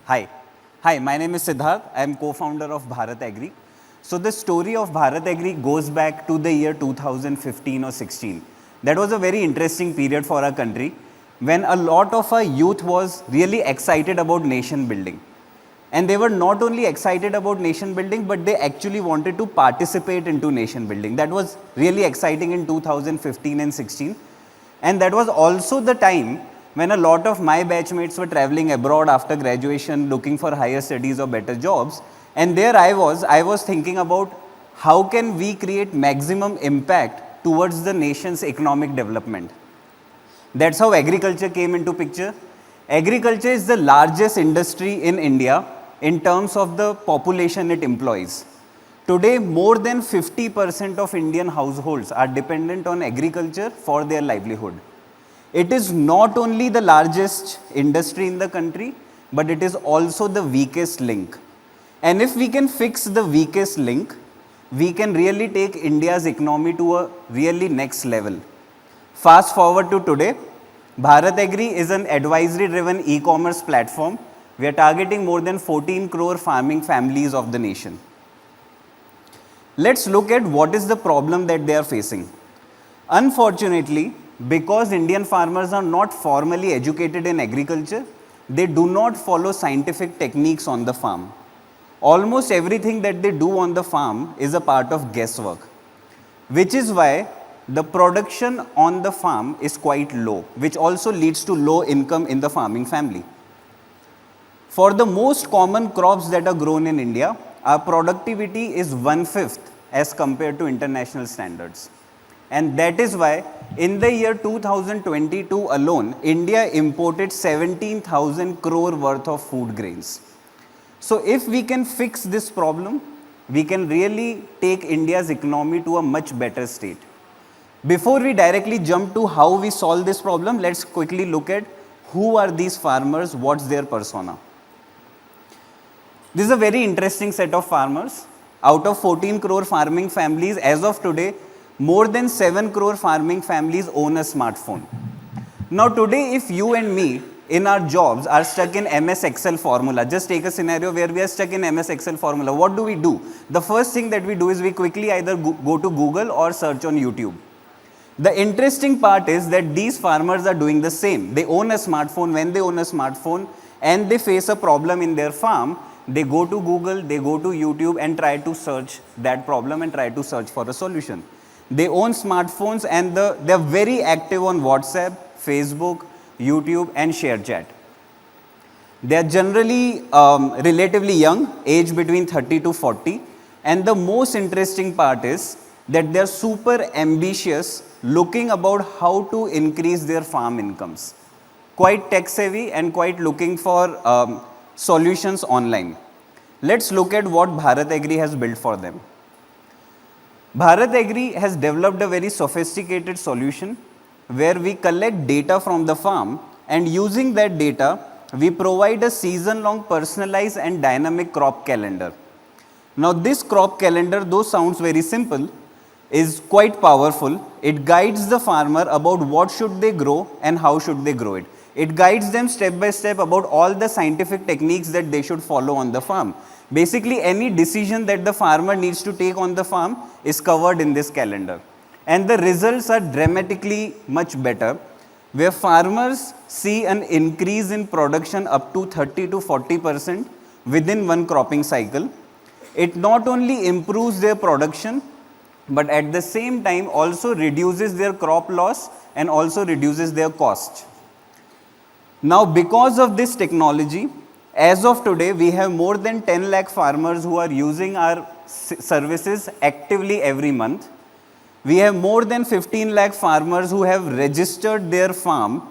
Hi. Hi, my name is Siddharth. I am co-founder of Bharat Agri. So the story of Bharat Agri goes back to the year 2015 or 16. That was a very interesting period for our country when a lot of our youth was really excited about nation building. And they were not only excited about nation building, but they actually wanted to participate into nation building. That was really exciting in 2015 and 16. And that was also the time when a lot of my batchmates were traveling abroad after graduation, looking for higher studies or better jobs. And there I was thinking about how can we create maximum impact towards the nation's economic development. That's how agriculture came into picture. Agriculture is the largest industry in India in terms of the population it employs. Today, more than 50% of Indian households are dependent on agriculture for their livelihood. It is not only the largest industry in the country, but it is also the weakest link. And if we can fix the weakest link, we can really take India's economy to a really next level. Fast forward to today, Bharat Agri is an advisory-driven e-commerce platform. We are targeting more than 14 crore farming families of the nation. Let's look at what is the problem that they are facing. Unfortunately, because Indian farmers are not formally educated in agriculture, they do not follow scientific techniques on the farm. Almost everything that they do on the farm is a part of guesswork, which is why the production on the farm is quite low, which also leads to low income in the farming family. For the most common crops that are grown in India, our productivity is 1/5 as compared to international standards. And that is why in the year 2022 alone, India imported 17,000 crore worth of food grains. So if we can fix this problem, we can really take India's economy to a much better state. Before we directly jump to how we solve this problem, let's quickly look at who are these farmers, what's their persona. This is a very interesting set of farmers. Out of 14 crore farming families, as of today, more than 7 crore farming families own a smartphone. Now today, if you and me in our jobs are stuck in MS Excel formula, just take a scenario where we are stuck in MS Excel formula, what do? The first thing that we do is we quickly either go to Google or search on YouTube. The interesting part is that these farmers are doing the same. They own a smartphone. When they own a smartphone and they face a problem in their farm, they go to Google, they go to YouTube and try to search that problem and try to search for a solution. They own smartphones and they're very active on WhatsApp, Facebook, YouTube and ShareChat. They are generally relatively young, age between 30 to 40. And the most interesting part is that they're super ambitious, looking about how to increase their farm incomes. Quite tech savvy and quite looking for solutions online. Let's look at what Bharat Agri has built for them. Bharat Agri has developed a very sophisticated solution where we collect data from the farm, and using that data, we provide a season-long personalized and dynamic crop calendar. Now this crop calendar, though sounds very simple, is quite powerful. It guides the farmer about what should they grow and how should they grow it. It guides them step by step about all the scientific techniques that they should follow on the farm. Basically, any decision that the farmer needs to take on the farm is covered in this calendar. And the results are dramatically much better, where farmers see an increase in production up to 30 to 40% within one cropping cycle. It not only improves their production, but at the same time also reduces their crop loss and also reduces their cost. Now, because of this technology, as of today, we have more than 10 lakh farmers who are using our services actively every month. We have more than 15 lakh farmers who have registered their farm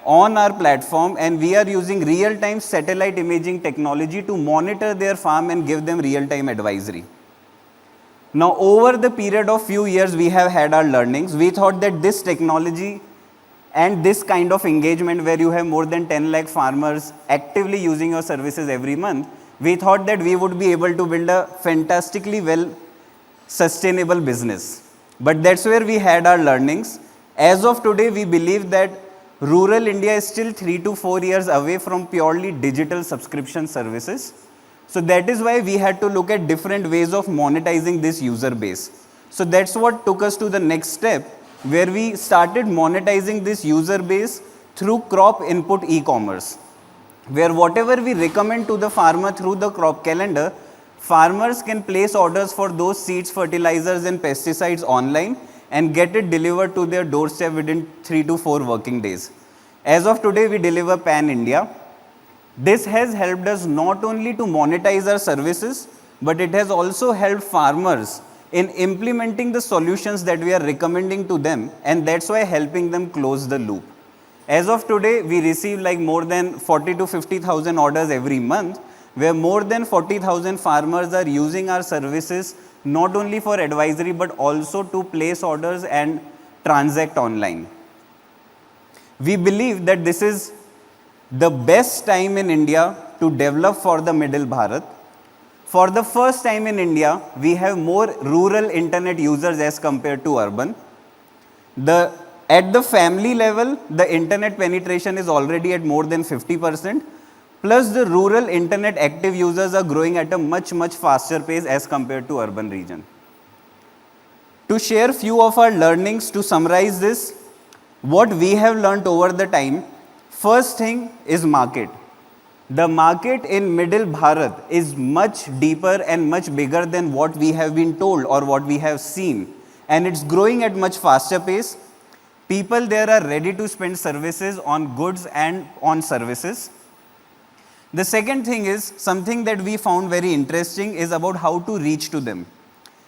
on our platform, and we are using real-time satellite imaging technology to monitor their farm and give them real-time advisory. Now, over the period of few years, we have had our learnings. We thought that this technology and this kind of engagement where you have more than 10 lakh farmers actively using your services every month, we thought that we would be able to build a fantastically well sustainable business. But that's where we had our learnings. As of today, we believe that rural India is still 3 to 4 years away from purely digital subscription services. So that is why we had to look at different ways of monetizing this user base. So that's what took us to the next step, where we started monetizing this user base through crop input e-commerce, where whatever we recommend to the farmer through the crop calendar, farmers can place orders for those seeds, fertilizers and pesticides online and get it delivered to their doorstep within 3 to 4 working days. As of today, we deliver pan-India. This has helped us not only to monetize our services, but it has also helped farmers in implementing the solutions that we are recommending to them, and that's why helping them close the loop. As of today, we receive like more than 40 to 50,000 orders every month, where more than 40,000 farmers are using our services not only for advisory but also to place orders and transact online. We believe that this is the best time in India to develop for the middle Bharat. For the first time in India, we have more rural internet users as compared to urban. At the family level, the internet penetration is already at more than 50%. Plus, the rural internet active users are growing at a much, much faster pace as compared to urban region. To share few of our learnings, to summarize this, what we have learned over the time, first thing is market. The market in middle Bharat is much deeper and much bigger than what we have been told or what we have seen. And it's growing at much faster pace. People there are ready to spend services on goods and on services. The second thing is something that we found very interesting is about how to reach to them.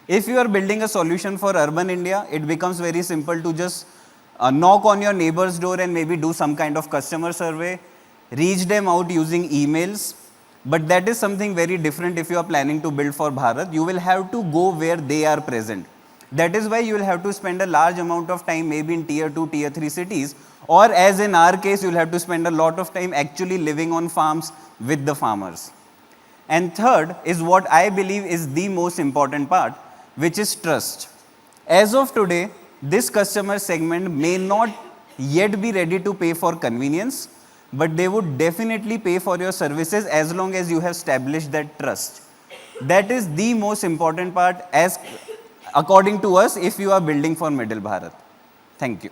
If you are building a solution for urban India, it becomes very simple to just knock on your neighbor's door and maybe do some kind of customer survey, reach them out using emails. But that is something very different if you are planning to build for Bharat. You will have to go where they are present. That is why you will have to spend a large amount of time maybe in tier 2, tier 3 cities, or as in our case, you will have to spend a lot of time actually living on farms with the farmers. And third is what I believe is the most important part, which is trust. As of today, this customer segment may not yet be ready to pay for convenience, but they would definitely pay for your services as long as you have established that trust. That is the most important part as according to us if you are building for middle Bharat. Thank you.